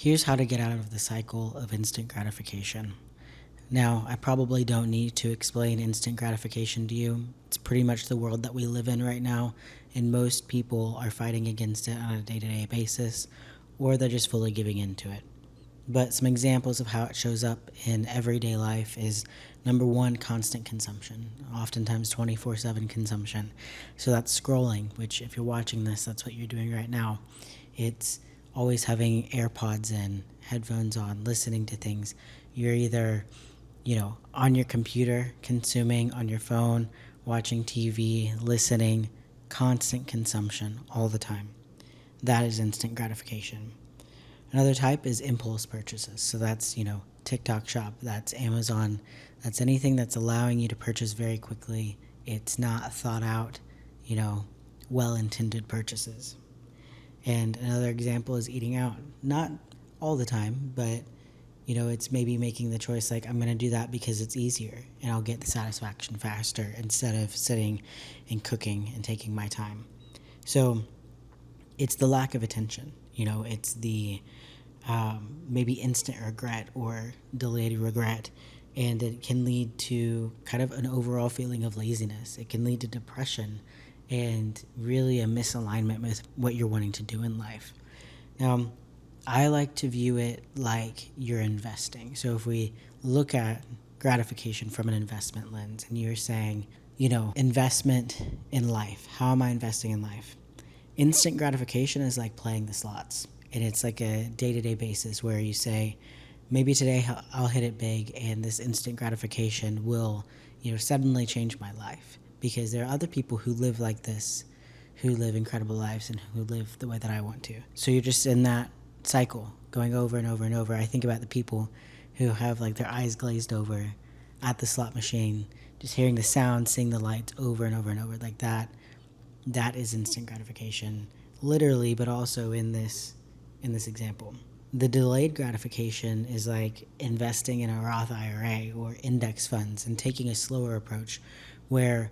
Here's how to get out of the cycle of instant gratification. Now, I probably don't need to explain instant gratification to you. It's pretty much the world that we live in right now, and most people are fighting against it on a day-to-day basis, or they're just fully giving into it. But some examples of how it shows up in everyday life is number one, constant consumption, oftentimes 24/7 consumption. So that's scrolling, which if you're watching this, that's what you're doing right now. It's always having AirPods in, headphones on, listening to things. You're either, on your computer, consuming on your phone, watching TV, listening, constant consumption all the time. That is instant gratification. Another type is impulse purchases. So that's, TikTok shop, that's Amazon, that's anything that's allowing you to purchase very quickly. It's not thought out, well-intended purchases. And another example is eating out. Not all the time, but it's maybe making the choice like I'm going to do that because it's easier and I'll get the satisfaction faster instead of sitting and cooking and taking my time. So it's the lack of attention. It's the maybe instant regret or delayed regret, and it can lead to kind of an overall feeling of laziness. It can lead to depression and really a misalignment with what you're wanting to do in life. Now, I like to view it like you're investing. So if we look at gratification from an investment lens and you're saying, investment in life, how am I investing in life? Instant gratification is like playing the slots, and it's like a day-to-day basis where you say, maybe today I'll hit it big and this instant gratification will, suddenly change my life, because there are other people who live like this, who live incredible lives and who live the way that I want to. So you're just in that cycle going over and over and over. I think about the people who have like their eyes glazed over at the slot machine, just hearing the sound, seeing the lights over and over and over like that. That is instant gratification, literally, but also in this example. The delayed gratification is like investing in a Roth IRA or index funds and taking a slower approach where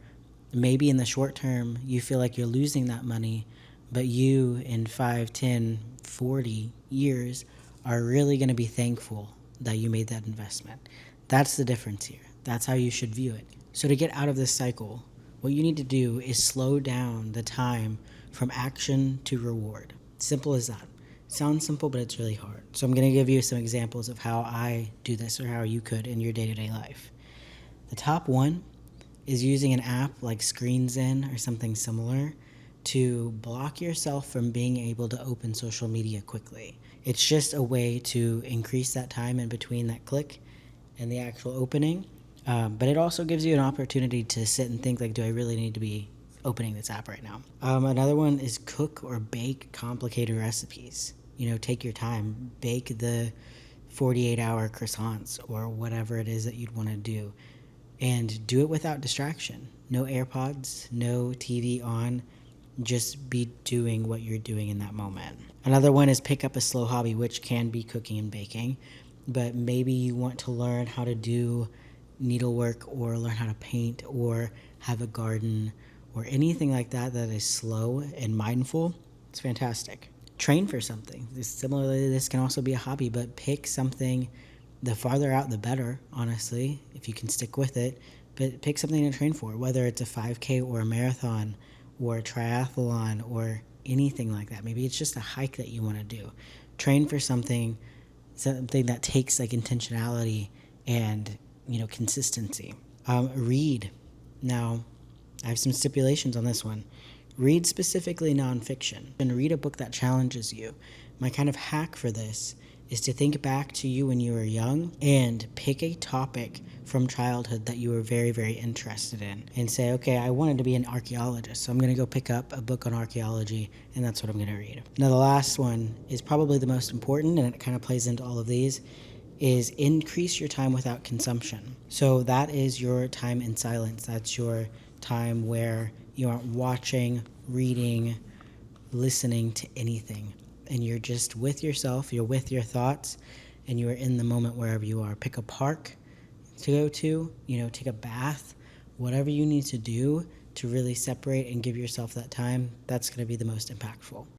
maybe in the short term you feel like you're losing that money, but you in 5, 10, 40 years are really going to be thankful that you made that investment. That's the difference here. That's how you should view it. So to get out of this cycle, what you need to do is slow down the time from action to reward. Simple as that. Sounds simple, but it's really hard. So I'm going to give you some examples of how I do this or how you could in your day-to-day life. The top one is using an app like Screens In or something similar to block yourself from being able to open social media quickly. It's just a way to increase that time in between that click and the actual opening. But it also gives you an opportunity to sit and think like, do I really need to be opening this app right now? Another one is cook or bake complicated recipes. Take your time, bake the 48-hour croissants or whatever it is that you'd want to do, and do it without distraction. No AirPods, no TV on, just be doing what you're doing in that moment. Another one is pick up a slow hobby, which can be cooking and baking, but maybe you want to learn how to do needlework or learn how to paint or have a garden or anything like that that is slow and mindful. It's fantastic. Train for something. Similarly, this can also be a hobby, but pick something. The farther out, the better, honestly, if you can stick with it. But pick something to train for, whether it's a 5K or a marathon or a triathlon or anything like that. Maybe it's just a hike that you want to do. Train for something that takes like intentionality and consistency. Read. Now, I have some stipulations on this one. Read specifically nonfiction and read a book that challenges you. My kind of hack for this is to think back to you when you were young and pick a topic from childhood that you were very, very interested in and say, okay, I wanted to be an archaeologist, so I'm going to go pick up a book on archaeology, and that's what I'm going to read. Now, the last one is probably the most important, and it kind of plays into all of these, is increase your time without consumption. So that is your time in silence. That's your time where you aren't watching, reading, listening to anything. And you're just with yourself, you're with your thoughts, and you're in the moment wherever you are. Pick a park to go to, take a bath, whatever you need to do to really separate and give yourself that time, that's going to be the most impactful.